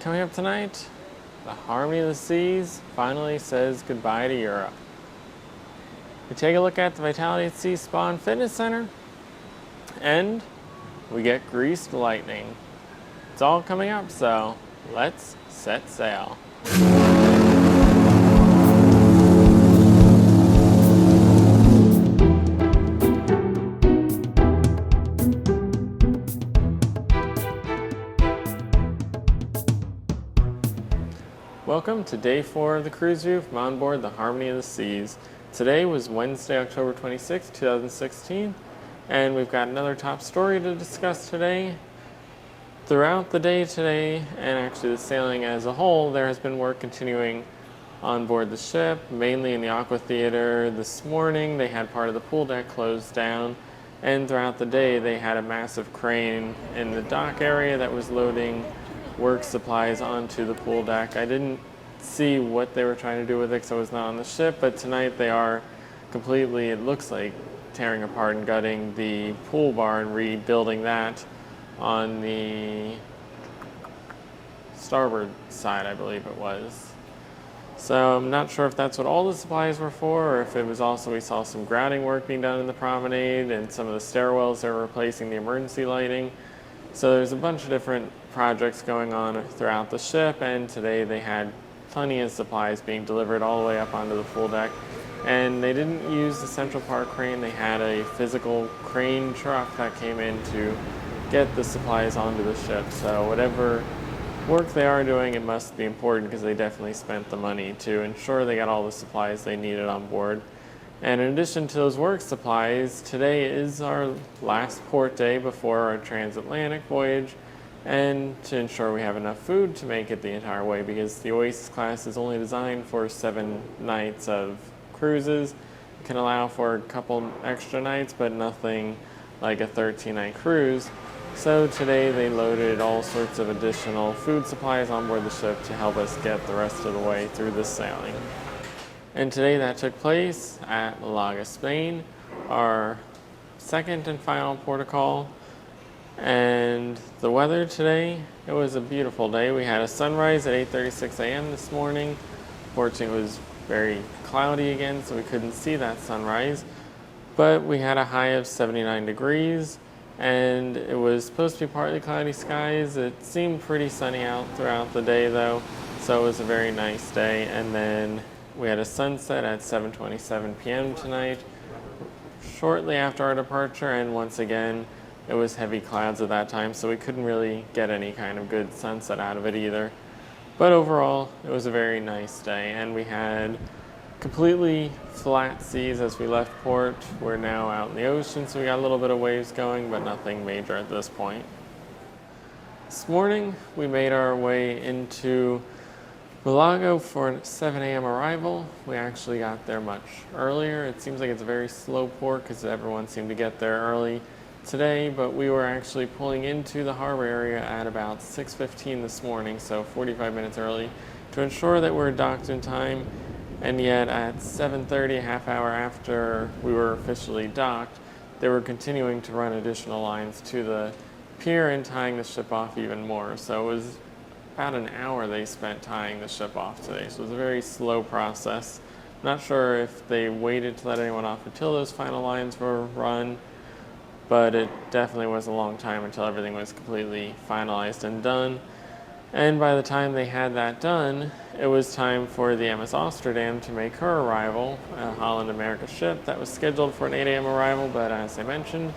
coming up tonight, the Harmony of the Seas finally says goodbye to Europe. We take a look at the Vitality at Sea Spa and Fitness Center, and we get greased lightning. It's all coming up, so let's set sail. Welcome to day 4 of the cruise view from on board the Harmony of the Seas. Today was Wednesday, October 26, 2016, and we've got another top story to discuss today. Throughout the day today, and actually the sailing as a whole, there has been work continuing on board the ship, mainly in the Aqua Theater. This morning they had part of the pool deck closed down, and throughout the day they had a massive crane in the dock area that was loading work supplies onto the pool deck. I didn't see what they were trying to do with it because I was not on the ship, but tonight they are completely, it looks like, tearing apart and gutting the pool bar and rebuilding that on the starboard side, I believe it was. So I'm not sure if that's what all the supplies were for, or if it was also, we saw some grouting work being done in the promenade and some of the stairwells that were replacing the emergency lighting. So there's a bunch of different projects going on throughout the ship, and today they had plenty of supplies being delivered all the way up onto the pool deck. And they didn't use the Central Park crane, they had a physical crane truck that came in to get the supplies onto the ship. So whatever work they are doing, it must be important because they definitely spent the money to ensure they got all the supplies they needed on board. And in addition to those work supplies, today is our last port day before our transatlantic voyage, and to ensure we have enough food to make it the entire way, because the Oasis class is only designed for 7 nights of cruises. It can allow for a couple extra nights, but nothing like a 13-night cruise. So today they loaded all sorts of additional food supplies on board the ship to help us get the rest of the way through this sailing. And today that took place at Malaga, Spain, our second and final port of call. And the weather today, it was a beautiful day. We had a sunrise at 8:36 a.m. this morning. Fortunately, it was very cloudy again, so we couldn't see that sunrise. But we had a high of 79 degrees, and it was supposed to be partly cloudy skies. It seemed pretty sunny out throughout the day, though, so it was a very nice day. And then we had a sunset at 7:27 p.m. tonight, shortly after our departure, and once again, it was heavy clouds at that time, so we couldn't really get any kind of good sunset out of it either. But overall, it was a very nice day, and we had completely flat seas as we left port. We're now out in the ocean, so we got a little bit of waves going, but nothing major at this point. This morning, we made our way into Malaga for a 7 a.m. arrival. We actually got there much earlier. It seems like it's a very slow port because everyone seemed to get there early today, but we were actually pulling into the harbor area at about 6:15 this morning, so 45 minutes early, to ensure that we're docked in time. And yet at 7:30, a half hour after we were officially docked, they were continuing to run additional lines to the pier and tying the ship off even more. So it was about an hour they spent tying the ship off today, so it was a very slow process. Not sure if they waited to let anyone off until those final lines were run, but it definitely was a long time until everything was completely finalized and done. And by the time they had that done, it was time for the MS Oosterdam to make her arrival, a Holland America ship that was scheduled for an 8 a.m. arrival, but as I mentioned,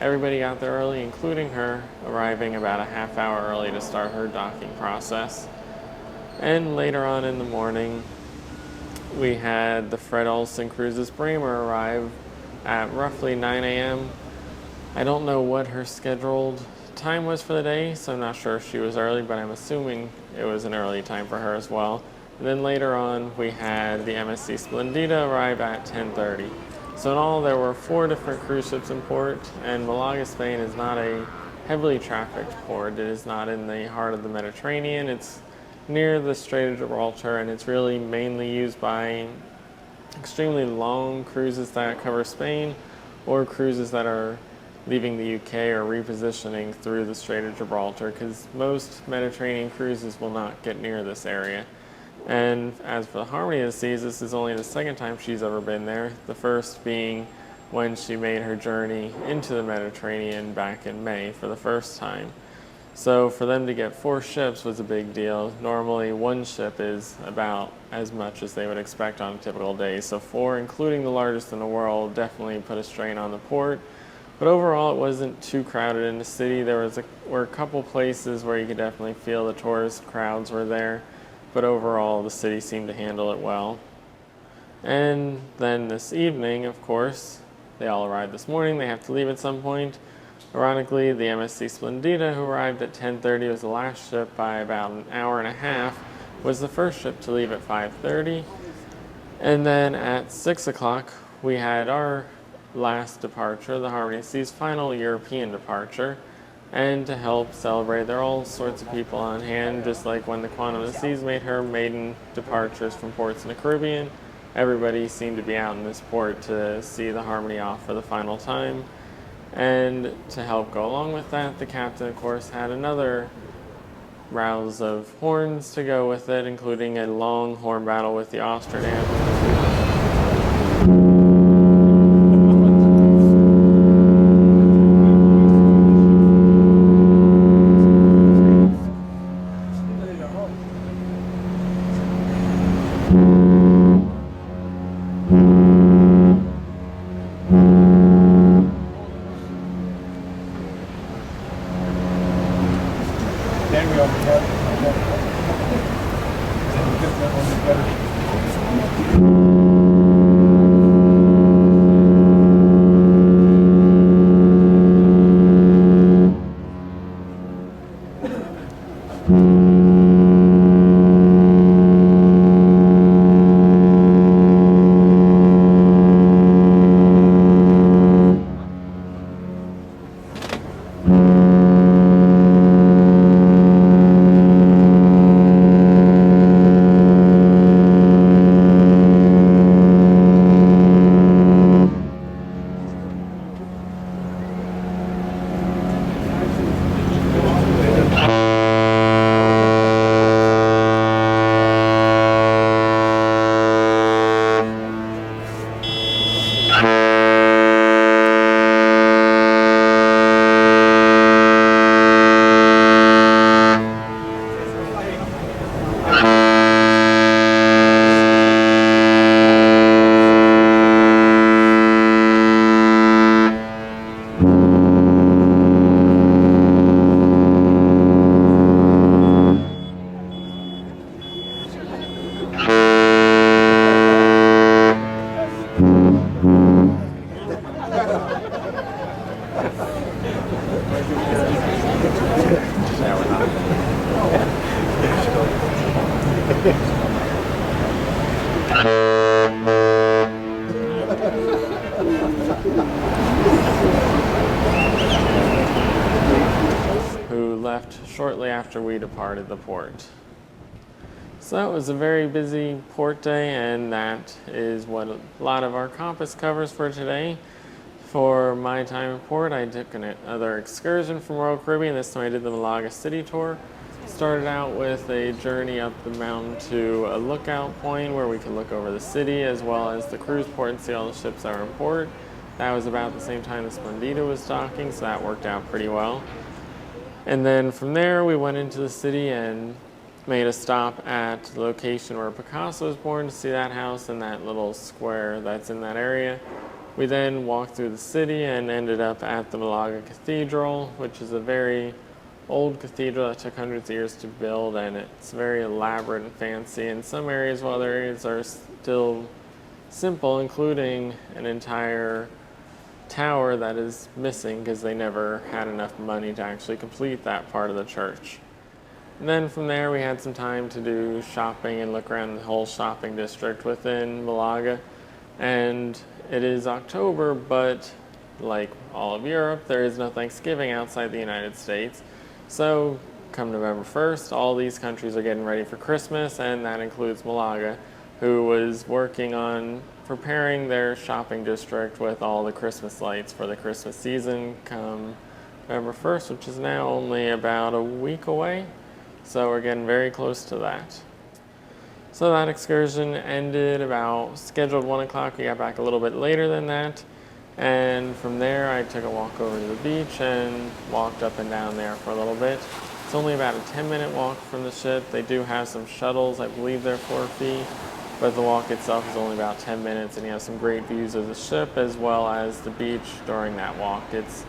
everybody got there early, including her, arriving about a half hour early to start her docking process. And later on in the morning, we had the Olsen Cruises Braemer arrive at roughly 9 a.m. I don't know what her scheduled time was for the day, so I'm not sure if she was early, but I'm assuming it was an early time for her as well. And then later on, we had the MSC Splendida arrive at 10:30. So in all, there were 4 different cruise ships in port, and Malaga, Spain is not a heavily trafficked port. It is not in the heart of the Mediterranean. It's near the Strait of Gibraltar, and it's really mainly used by extremely long cruises that cover Spain, or cruises that are leaving the UK or repositioning through the Strait of Gibraltar, because most Mediterranean cruises will not get near this area. And as for the Harmony of the Seas, this is only the second time she's ever been there, the first being when she made her journey into the Mediterranean back in May for the first time. So for them to get 4 ships was a big deal. Normally 1 ship is about as much as they would expect on a typical day. So 4, including the largest in the world, definitely put a strain on the port. But overall, it wasn't too crowded in the city. There were a couple places where you could definitely feel the tourist crowds were there. But overall, the city seemed to handle it well. And then this evening, of course, they all arrived this morning. They have to leave at some point. Ironically, the MSC Splendida, who arrived at 10:30, was the last ship by about an hour and a half, was the first ship to leave at 5:30. And then at 6 o'clock, we had our last departure, the Harmony of the Seas' final European departure. And to help celebrate, there are all sorts of people on hand, just like when the Quantum of the Seas made her maiden departures from ports in the Caribbean. Everybody seemed to be out in this port to see the Harmony off for the final time. And to help go along with that, the captain, of course, had another rouse of horns to go with it, including a long horn battle with the Oosterdam. Who left shortly after we departed the port. So it was a very busy port day, and that is what a lot of our compass covers for today. For my time in port, I took another excursion from Royal Caribbean. This time I did the Malaga City Tour. Started out with a journey up the mountain to a lookout point where we could look over the city as well as the cruise port and see all the ships that were in port. That was about the same time the Splendida was docking, so that worked out pretty well. And then from there, we went into the city and made a stop at the location where Picasso was born to see that house and that little square that's in that area. We then walked through the city and ended up at the Malaga Cathedral, which is a very old cathedral that took hundreds of years to build, and it's very elaborate and fancy. In some areas, while other areas are still simple, including an entire tower that is missing because they never had enough money to actually complete that part of the church. And then from there we had some time to do shopping and look around the whole shopping district within Malaga. And it is October, but like all of Europe, there is no Thanksgiving outside the United States. So come November 1st, all these countries are getting ready for Christmas, and that includes Malaga. who was working on preparing their shopping district with all the Christmas lights for the Christmas season come November 1st, which is now only about a week away. So we're getting very close to that. So that excursion ended about scheduled 1 o'clock. We got back a little bit later than that. And from there, I took a walk over to the beach and walked up and down there for a little bit. It's only about a 10-minute walk from the ship. They do have some shuttles. I believe they're for a fee, but the walk itself is only about 10 minutes, and you have some great views of the ship as well as the beach during that walk. It's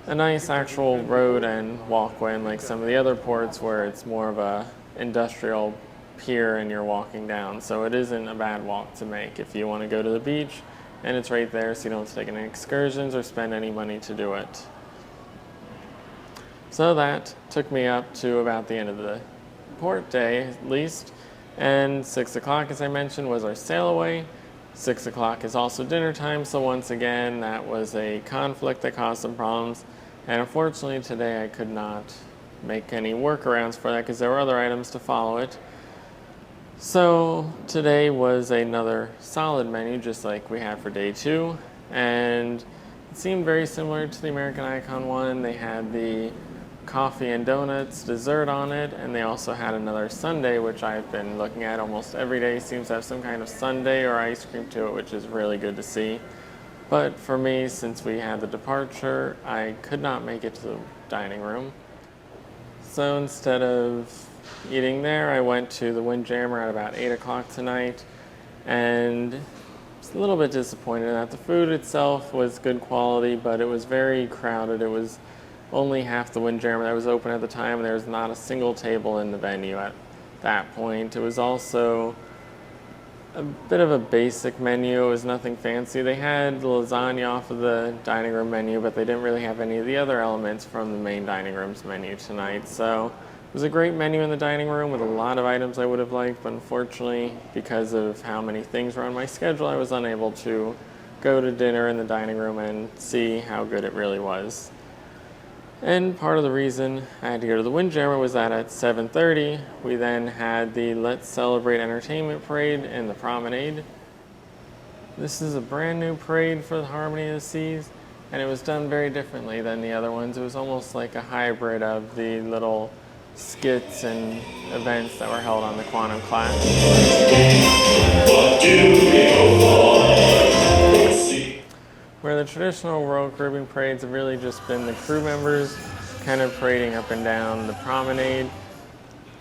a nice actual road and walkway, unlike some of the other ports where it's more of a industrial pier and you're walking down. So it isn't a bad walk to make if you want to go to the beach, and it's right there, so you don't have to take any excursions or spend any money to do it. So that took me up to about the end of the port day, at least. And 6 o'clock, as I mentioned, was our sail away. 6 o'clock is also dinner time, so once again, that was a conflict that caused some problems. And unfortunately, today I could not make any workarounds for that because there were other items to follow it. So today was another solid menu, just like we had for day 2. And it seemed very similar to the American Icon one. They had the coffee and donuts dessert on it, and they also had another sundae, which I've been looking at almost every day. Seems to have some kind of sundae or ice cream to it, which is really good to see. But for me, since we had the departure, I could not make it to the dining room. So instead of eating there, I went to the Windjammer at about 8 o'clock tonight, and was a little bit disappointed in that. The food itself was good quality, but it was very crowded. It was only half the Windjammer that was open at the time, and there was not a single table in the venue at that point. It was also a bit of a basic menu. It was nothing fancy. They had the lasagna off of the dining room menu, but they didn't really have any of the other elements from the main dining room's menu tonight. So it was a great menu in the dining room with a lot of items I would have liked, but unfortunately, because of how many things were on my schedule, I was unable to go to dinner in the dining room and see how good it really was. And part of the reason I had to go to the Windjammer was that at 7:30, we then had the Let's Celebrate Entertainment Parade in the promenade. This is a brand new parade for the Harmony of the Seas, and it was done very differently than the other ones. It was almost like a hybrid of the little skits and events that were held on the Quantum class. Where the traditional Royal Caribbean parades have really just been the crew members kind of parading up and down the promenade.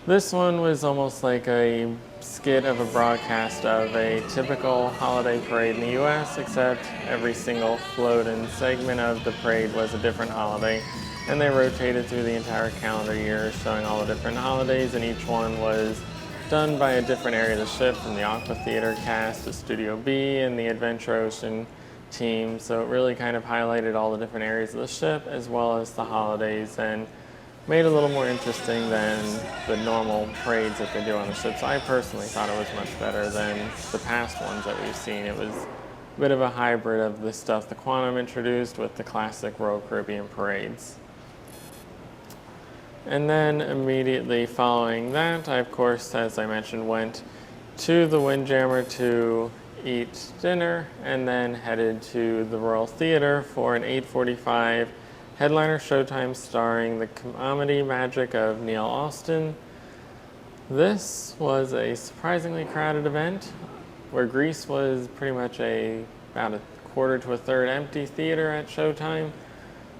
This one was almost like a skit of a broadcast of a typical holiday parade in the US, except every single float and segment of the parade was a different holiday, and they rotated through the entire calendar year, showing all the different holidays, and each one was done by a different area of the ship, from the Aqua Theater cast to Studio B and the Adventure Ocean team. So it really kind of highlighted all the different areas of the ship as well as the holidays, and made it a little more interesting than the normal parades that they do on the ship. So I personally thought it was much better than the past ones that we've seen. It was a bit of a hybrid of the stuff the Quantum introduced with the classic Royal Caribbean parades. And then immediately following that, I of course, as I mentioned, went to the Windjammer to eat dinner, and then headed to the Royal Theater for an 8:45 headliner showtime starring the comedy magic of Neil Austin. This was a surprisingly crowded event, where Greece was pretty much about a quarter to a third empty theater at showtime.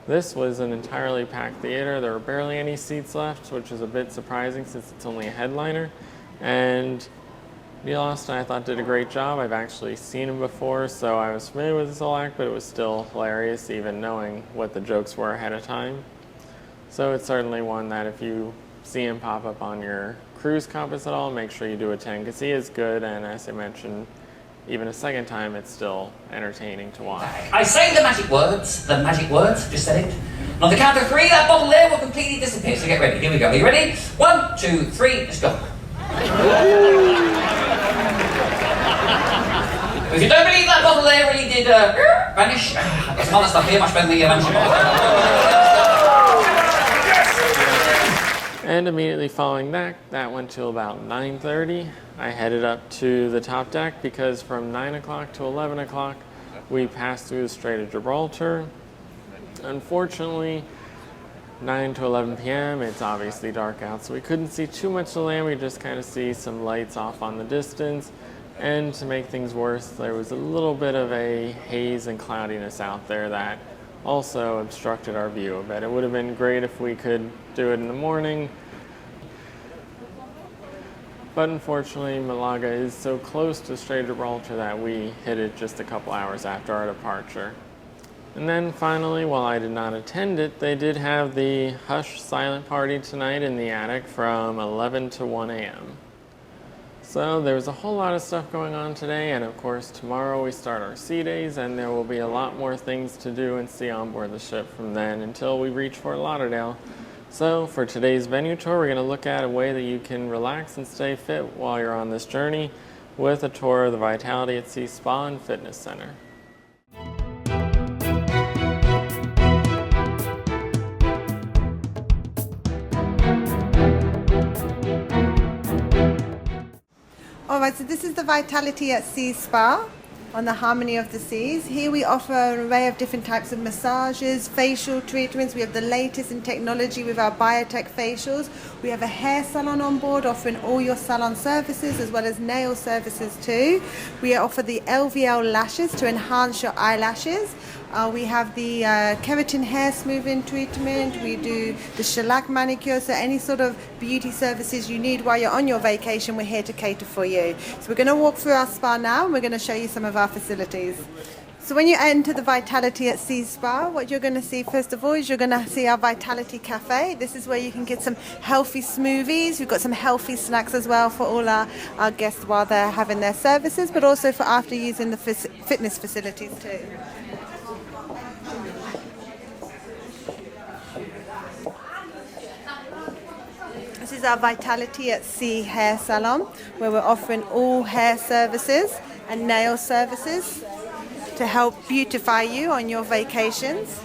This was an entirely packed theater. There were barely any seats left, which is a bit surprising since it's only a headliner. And Neil Austin, I thought, did a great job. I've actually seen him before, so I was familiar with his whole act, but it was still hilarious, even knowing what the jokes were ahead of time. So it's certainly one that if you see him pop up on your cruise compass at all, make sure you do attend, because he is good, and as I mentioned, even a second time, it's still entertaining to watch. I say the magic words, just said it. On the count of 3, that bottle there will completely disappear, so get ready, here we go. Are you ready? 1, 2, 3, let's go. If you don't believe that bottle there really did vanish, I've got some other stuff here, much better than the vanishing bottle. And immediately following that went till about 9:30. I headed up to the top deck because from 9 o'clock to 11 o'clock, we passed through the Strait of Gibraltar. Unfortunately, 9 to 11 p.m., it's obviously dark out, so we couldn't see too much of the land. We just kind of see some lights off on the distance. And to make things worse, there was a little bit of a haze and cloudiness out there that also obstructed our view a bit. It would have been great if we could do it in the morning, but unfortunately Malaga is so close to Strait of Gibraltar that we hit it just a couple hours after our departure. And then finally, while I did not attend it, they did have the Hush Silent Party tonight in the attic from 11 to 1 a.m. So there was a whole lot of stuff going on today, and of course tomorrow we start our sea days, and there will be a lot more things to do and see on board the ship from then until we reach Fort Lauderdale. So for today's venue tour, we're going to look at a way that you can relax and stay fit while you're on this journey with a tour of the Vitality at Sea Spa and Fitness Center. Alright, so this is the Vitality at Sea Spa on the Harmony of the Seas. Here we offer an array of different types of massages, facial treatments. We have the latest in technology with our biotech facials. We have a hair salon on board offering all your salon services as well as nail services too. We offer the LVL lashes to enhance your eyelashes. We have the keratin hair smoothing treatment. We do the shellac manicure. So any sort of beauty services you need while you're on your vacation, we're here to cater for you. So we're going to walk through our spa now, and we're going to show you some of our facilities. So when you enter the Vitality at Sea Spa, what you're going to see first of all is you're going to see our Vitality Cafe. This is where you can get some healthy smoothies. We've got some healthy snacks as well for all our guests while they're having their services, but also for after using the fitness facilities too. This is our Vitality at Sea hair salon, where we're offering all hair services and nail services to help beautify you on your vacations.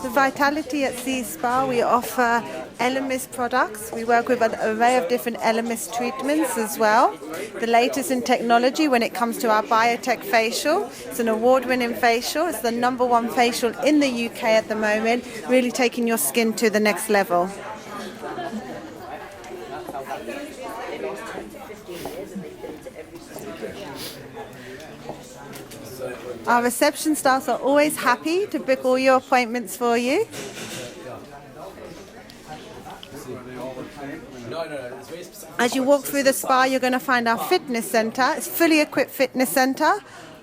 The Vitality at Sea Spa, we offer Elemis products. We work with an array of different Elemis treatments as well. The latest in technology when it comes to our biotech facial. It's an award-winning facial. It's the #1 facial in the UK at the moment, really taking your skin to the next level. Our reception staff are always happy to book all your appointments for you. As you walk through the spa, you're going to find our fitness center. It's a fully equipped fitness center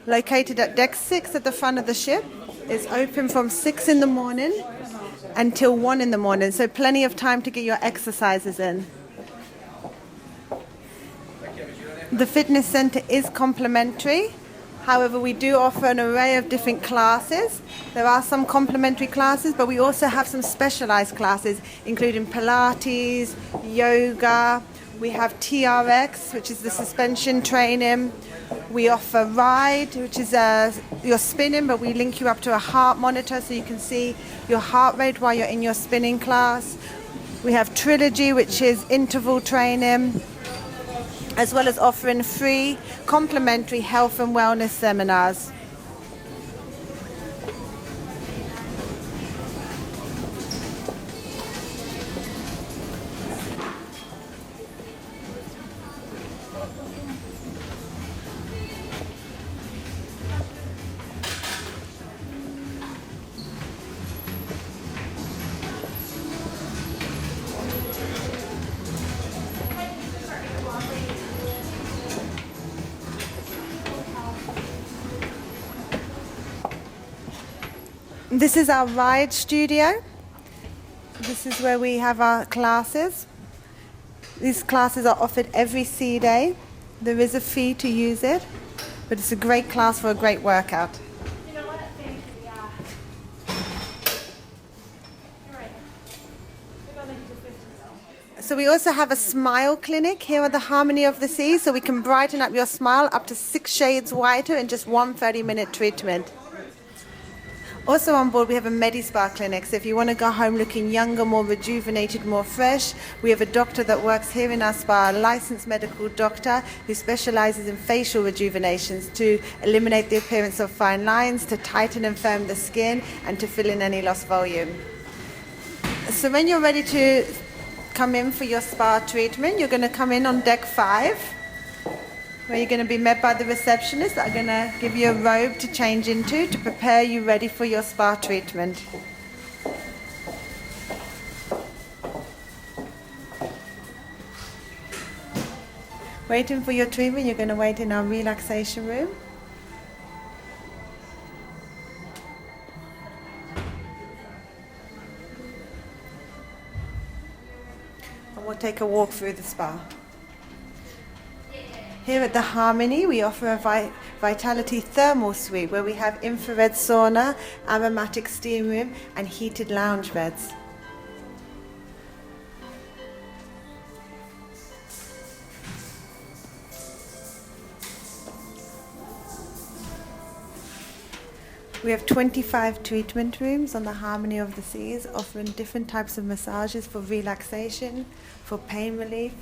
located at deck 6 at the front of the ship. It's open from 6 in the morning until 1 in the morning, so plenty of time to get your exercises in. The fitness center is complimentary. However, we do offer an array of different classes. There are some complimentary classes, but we also have some specialized classes, including Pilates, yoga. We have TRX, which is the suspension training. We offer Ride, which is you're spinning, but we link you up to a heart monitor so you can see your heart rate while you're in your spinning class. We have Trilogy, which is interval training, as well as offering free complimentary health and wellness seminars. This is our Ride studio. This is where we have our classes. These classes are offered every sea day. There is a fee to use it, but it's a great class for a great workout. You know what? Yeah. You're right. We're going to do 50. So we also have a smile clinic here at the Harmony of the Seas, so we can brighten up your smile up to 6 shades whiter in just one 30-minute treatment. Also on board we have a Medi-Spa clinic, so if you want to go home looking younger, more rejuvenated, more fresh, we have a doctor that works here in our spa, a licensed medical doctor who specialises in facial rejuvenations to eliminate the appearance of fine lines, to tighten and firm the skin and to fill in any lost volume. So when you're ready to come in for your spa treatment, you're going to come in on deck 5, where you're going to be met by the receptionists that are going to give you a robe to change into to prepare you ready for your spa treatment. Waiting for your treatment, you're going to wait in our relaxation room. And we'll take a walk through the spa. Here at the Harmony, we offer a Vitality Thermal Suite where we have infrared sauna, aromatic steam room and heated lounge beds. We have 25 treatment rooms on the Harmony of the Seas, offering different types of massages for relaxation, for pain relief.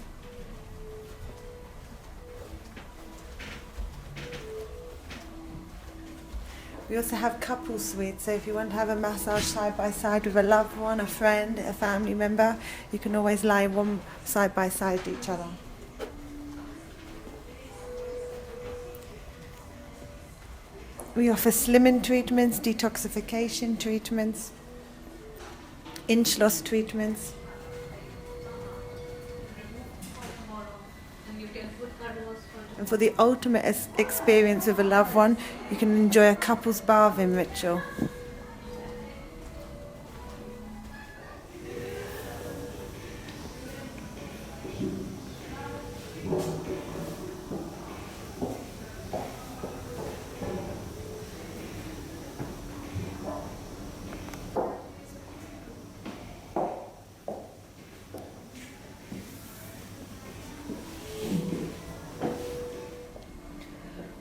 We also have couple suites, so if you want to have a massage side by side with a loved one, a friend, a family member, you can always lie one side by side to each other. We offer slimming treatments, detoxification treatments, inch loss treatments. And for the ultimate experience with a loved one, you can enjoy a couple's bathing ritual.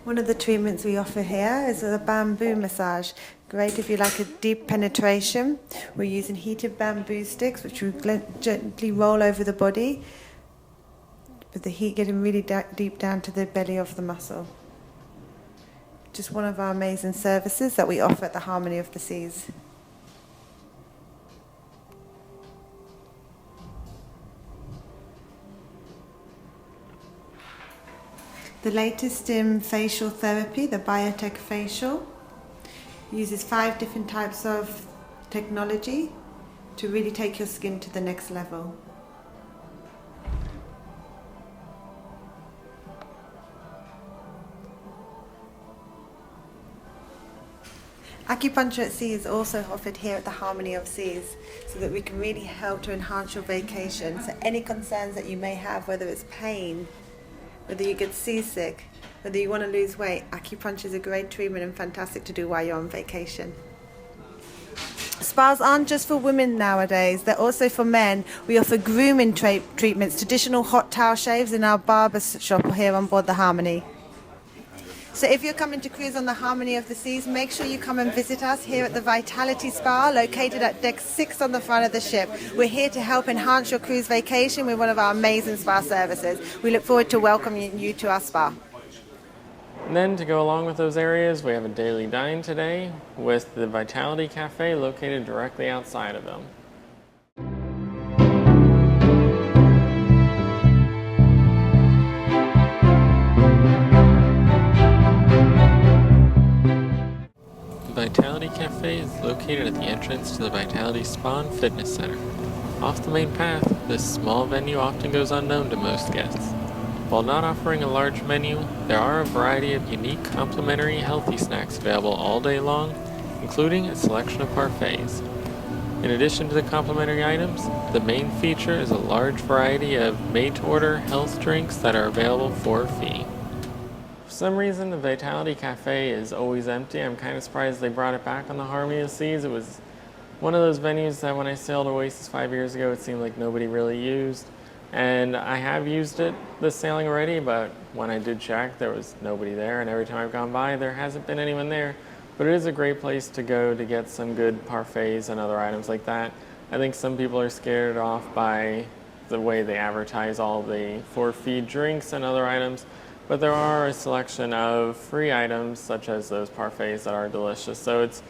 One of the treatments we offer here is a bamboo massage. Great if you like a deep penetration. We're using heated bamboo sticks which we gently roll over the body, with the heat getting really deep down to the belly of the muscle. Just one of our amazing services that we offer at the Harmony of the Seas. The latest in facial therapy, the biotech facial, uses 5 different types of technology to really take your skin to the next level. Acupuncture at sea is also offered here at the Harmony of Seas, so that we can really help to enhance your vacation. So any concerns that you may have, whether it's pain, whether you get seasick, whether you want to lose weight, acupuncture is a great treatment and fantastic to do while you're on vacation. Spas aren't just for women nowadays, they're also for men. We offer grooming treatments, traditional hot towel shaves in our barber shop here on board the Harmony. So if you're coming to cruise on the Harmony of the Seas, make sure you come and visit us here at the Vitality Spa, located at deck 6 on the front of the ship. We're here to help enhance your cruise vacation with one of our amazing spa services. We look forward to welcoming you to our spa. And then to go along with those areas, we have a daily dine today with the Vitality Cafe located directly outside of them. Vitality Cafe is located at the entrance to the Vitality Spa and Fitness Center. Off the main path, this small venue often goes unknown to most guests. While not offering a large menu, there are a variety of unique complimentary healthy snacks available all day long, including a selection of parfaits. In addition to the complimentary items, the main feature is a large variety of made-to-order health drinks that are available for a fee. For some reason, the Vitality Cafe is always empty. I'm kind of surprised they brought it back on the Harmony of the Seas. It was one of those venues that when I sailed Oasis 5 years ago, it seemed like nobody really used. And I have used it this sailing already, but when I did check, there was nobody there, and every time I've gone by, there hasn't been anyone there. But it is a great place to go to get some good parfaits and other items like that. I think some people are scared off by the way they advertise all the for-feed drinks and other items, but there are a selection of free items such as those parfaits that are delicious. So it's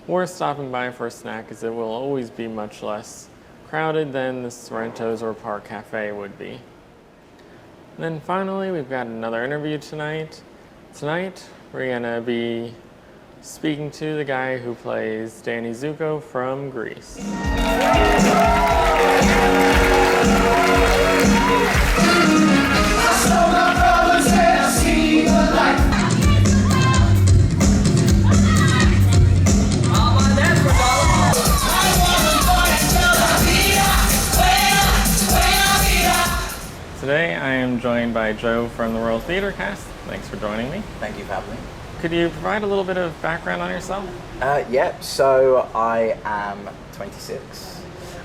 worth stopping by for a snack, as it will always be much less crowded than the Sorrento's or Park Cafe would be. And then finally, we've got another interview tonight. Tonight, we're gonna be speaking to the guy who plays Danny Zuko from Greece. Today I am joined by Joe from the Royal Theatre Cast. Thanks for joining me. Thank you for having me. Could you provide a little bit of background on yourself? Yeah, so I am 26.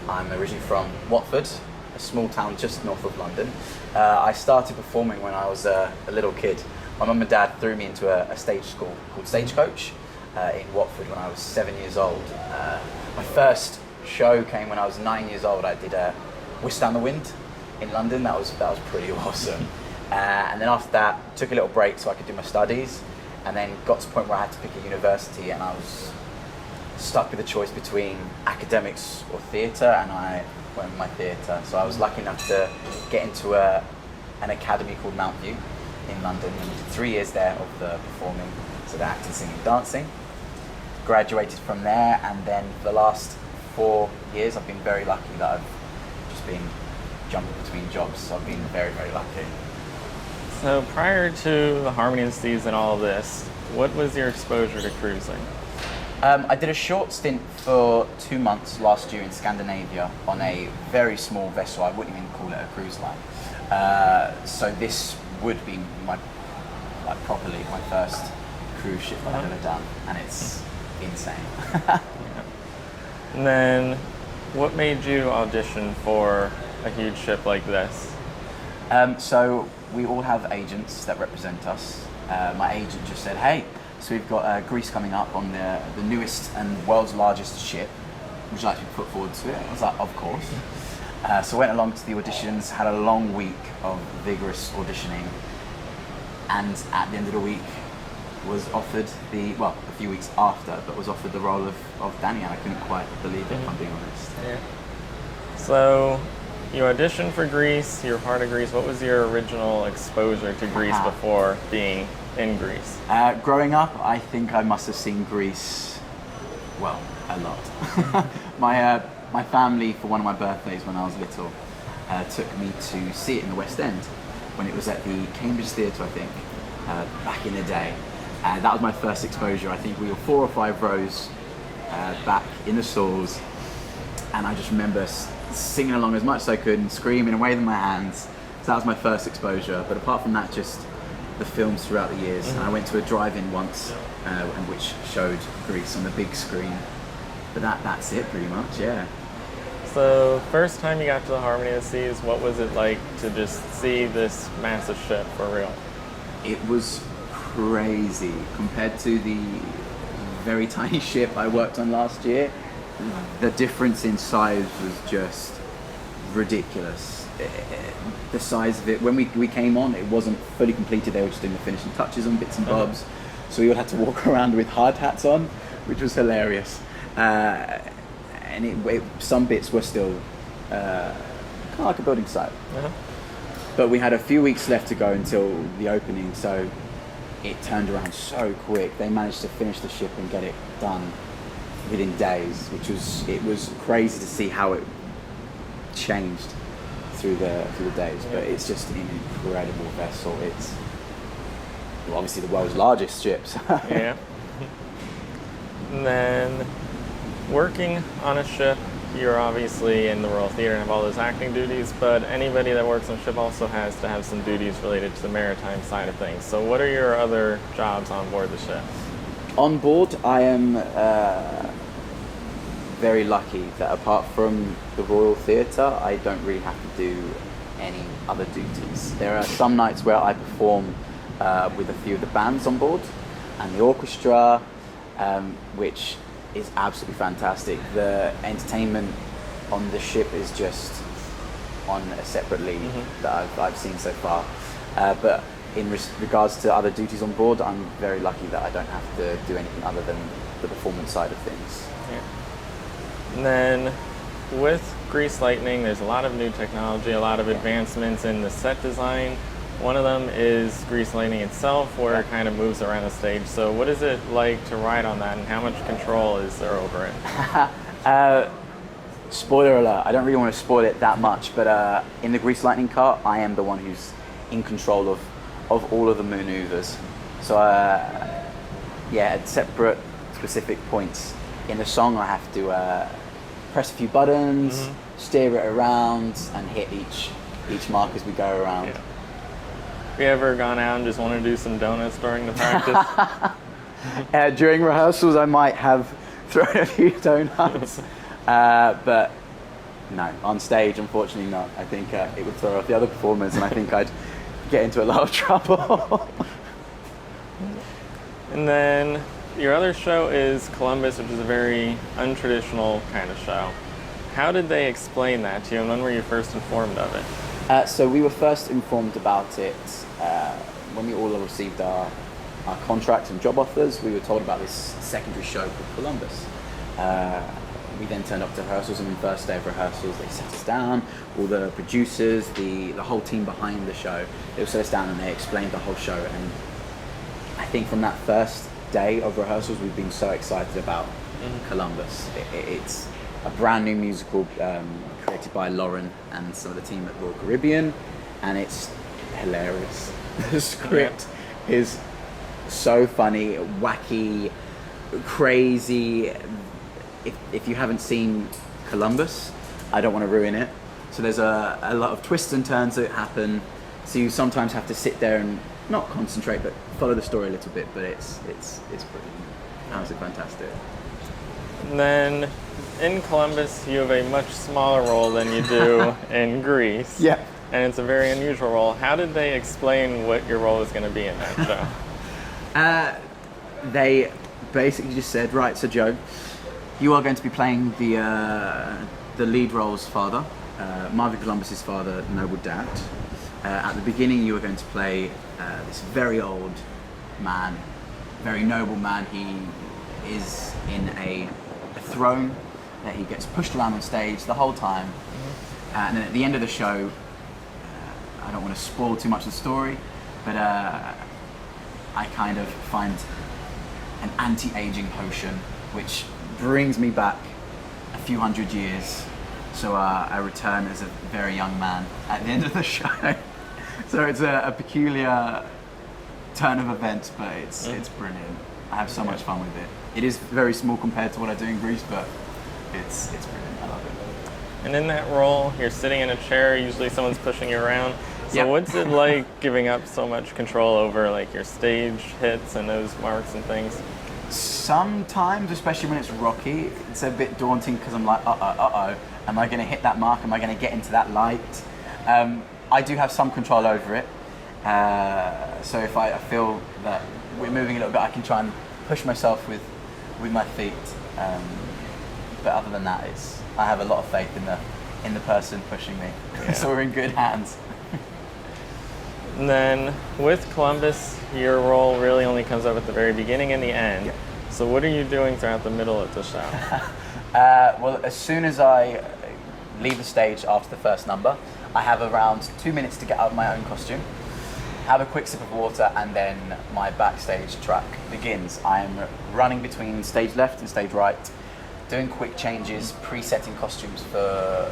I'm originally from Watford, a small town just north of London. I started performing when I was a little kid. My mum and dad threw me into a stage school called Stagecoach in Watford when I was 7 years old. My first show came when I was 9 years old. I did Whisk Down the Wind in London. That was pretty awesome. And then after that, took a little break so I could do my studies, and then got to the point where I had to pick a university, and I was stuck with a choice between academics or theatre, and I went with my theatre. So I was lucky enough to get into an academy called Mount View in London, and did 3 years there of the performing, so the acting, singing, dancing. Graduated from there, and then for the last 4 years I've been very lucky that I've just been jumping between jobs, so I've been very, very lucky. So prior to the Harmony of the Seas and all of this, what was your exposure to cruising? I did a short stint for 2 months last year in Scandinavia on a very small vessel. I wouldn't even call it a cruise line. So this would be properly my first cruise ship that I've ever done, and it's insane. And then what made you audition for a huge ship like this? So we all have agents that represent us. My agent just said, hey, so we've got Greece coming up on the newest and world's largest ship. Would you like to be put forward to it? I was like, of course. So I went along to the auditions, had a long week of vigorous auditioning, and at the end of the week was offered a few weeks after, but was offered the role of Danny, and I couldn't quite believe it, if I'm being honest. Yeah. So you auditioned for Greece, you were part of Greece. What was your original exposure to Greece before being in Greece? Growing up, I think I must have seen Greece, well, a lot. My family, for one of my birthdays when I was little, took me to see it in the West End when it was at the Cambridge Theatre, I think, back in the day. That was my first exposure. I think we were 4 or 5 rows back in the stalls, and I just remember singing along as much as I could and screaming and waving my hands. So that was my first exposure. But apart from that, just the films throughout the years. And I went to a drive-in once, which showed Greece on the big screen. But that's it pretty much, yeah. So first time you got to the Harmony of the Seas, what was it like to just see this massive ship for real? It was crazy compared to the very tiny ship I worked on last year. The difference in size was just ridiculous. The size of it, when we came on, it wasn't fully completed. They were just doing the finishing touches on bits and bobs. So we all had to walk around with hard hats on, which was hilarious. And some bits were still kind of like a building site. But we had a few weeks left to go until the opening, so it turned around so quick. They managed to finish the ship and get it done within days, it was crazy to see how it changed through the days. But it's just an incredible vessel. It's obviously the world's largest ship. So. Yeah. And then working on a ship, you're obviously in the Royal Theatre and have all those acting duties, but anybody that works on a ship also has to have some duties related to the maritime side of things. So what are your other jobs on board the ship? On board, I am very lucky that apart from the Royal Theatre, I don't really have to do any other duties. There are some nights where I perform with a few of the bands on board and the orchestra, which is absolutely fantastic. The entertainment on the ship is just on a separate league that I've seen so far. But in regards to other duties on board, I'm very lucky that I don't have to do anything other than the performance side of things. Yeah. And then with Grease Lightning, there's a lot of new technology, a lot of advancements in the set design. One of them is Grease Lightning itself, where it kind of moves around the stage. So what is it like to ride on that, and how much control is there over it? Spoiler alert, I don't really want to spoil it that much, but in the Grease Lightning car, I am the one who's in control of all of the maneuvers. So at separate specific points in the song, I have to press a few buttons, steer it around, and hit each mark as we go around. Yeah. Have you ever gone out and just want to do some donuts during the practice? During rehearsals, I might have thrown a few donuts, but no, on stage, unfortunately not. I think it would throw off the other performers, and I think I'd get into a lot of trouble. And then your other show is Columbus, which is a very untraditional kind of show. How did they explain that to you, and when were you first informed of it? So we were first informed about it when we all received our contracts and job offers. We were told about this secondary show called Columbus. We then turned up to rehearsals, and on the first day of rehearsals, they sat us down, all the producers, the whole team behind the show, they all sat us down and they explained the whole show. And I think from that first day of rehearsals, we've been so excited about Columbus. It's a brand new musical created by Lauren and some of the team at Royal Caribbean, and it's hilarious. The script is so funny, wacky, crazy. If you haven't seen Columbus, I don't want to ruin it. So there's a lot of twists and turns that happen. So you sometimes have to sit there and not concentrate, but follow the story a little bit. But it's brilliant. Absolutely fantastic. And then in Columbus, you have a much smaller role than you do in Greece. Yeah. And it's a very unusual role. How did they explain what your role is going to be in that show? They basically just said, right, so Joe, you are going to be playing the lead role's father, Marvin Columbus's father, noble dad. At the beginning, you are going to play this very old man, very noble man. He is in a throne that he gets pushed around on stage the whole time. And then at the end of the show, I don't want to spoil too much of the story, but I kind of find an anti-aging potion, which brings me back a few hundred years. So I return as a very young man at the end of the show. So it's a peculiar turn of events, but it's brilliant. I have so much fun with it. It is very small compared to what I do in Greece, but it's brilliant. I love it. And in that role, you're sitting in a chair, usually someone's pushing you around. So Yep. what's it like giving up so much control over like your stage hits and those marks and things? Sometimes, especially when it's rocky, it's a bit daunting because I'm like, uh-oh, am I going to hit that mark? Am I going to get into that light? I do have some control over it. So if I feel that we're moving a little bit, I can try and push myself with my feet. But other than that, I have a lot of faith in the person pushing me. Yeah. So we're in good hands. And then with Columbus, your role really only comes up at the very beginning and the end. Yep. So what are you doing throughout the middle of the show? Well, as soon as I leave the stage after the first number, I have around 2 minutes to get out of my own costume, have a quick sip of water, and then my backstage track begins. I'm running between stage left and stage right, doing quick changes, pre-setting costumes for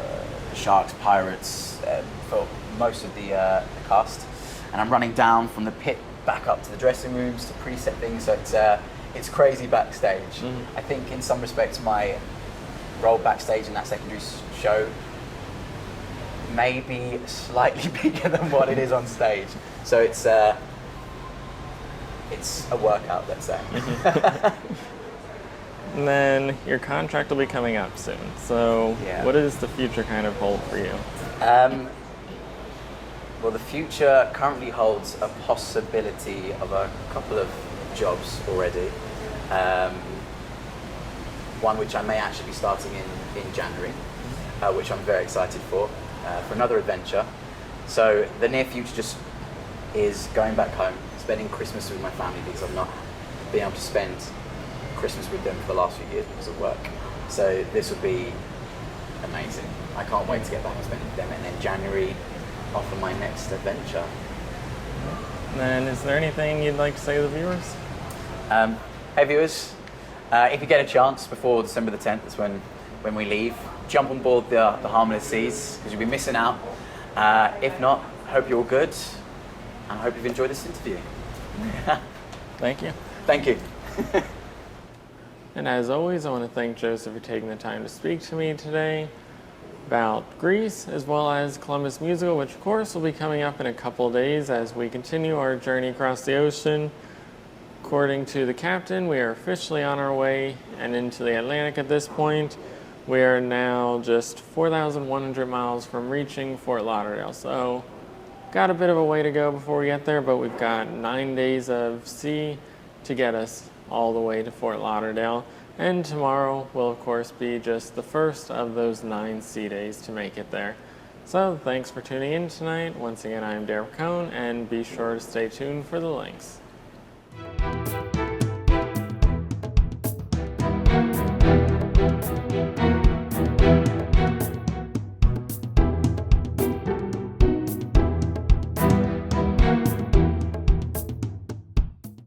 the sharks, pirates, for most of the cast. And I'm running down from the pit back up to the dressing rooms to preset things. So it's crazy backstage. I think in some respects my role backstage in that secondary show may be slightly bigger than what it is on stage. So it's a workout, let's say. And then your contract will be coming up soon. So Yeah. what does the future kind of hold for you? Well, the future currently holds a possibility of a couple of jobs already. One which I may actually be starting in January, which I'm very excited for another adventure. So the near future just is going back home, spending Christmas with my family, because I've not been able to spend Christmas with them for the last few years because of work. So this will be amazing. I can't wait to get back and spend it with them, and then January off on my next adventure. And then is there anything you'd like to say to the viewers? Hey viewers, if you get a chance before December the 10th, that's when we leave, jump on board the Harmless Seas, because you'll be missing out. If not, hope you're all good, and I hope you've enjoyed this interview. Thank you. Thank you. And as always, I want to thank Joseph for taking the time to speak to me today about Greece, as well as Columbus Musical, which of course will be coming up in a couple of days as we continue our journey across the ocean. According to the captain, we are officially on our way and into the Atlantic at this point. We are now just 4,100 miles from reaching Fort Lauderdale. So got a bit of a way to go before we get there, but we've got 9 days of sea to get us all the way to Fort Lauderdale. And tomorrow will of course be just the first of those 9 sea days to make it there. So thanks for tuning in tonight. Once again, I am Picone, and be sure to stay tuned for the links.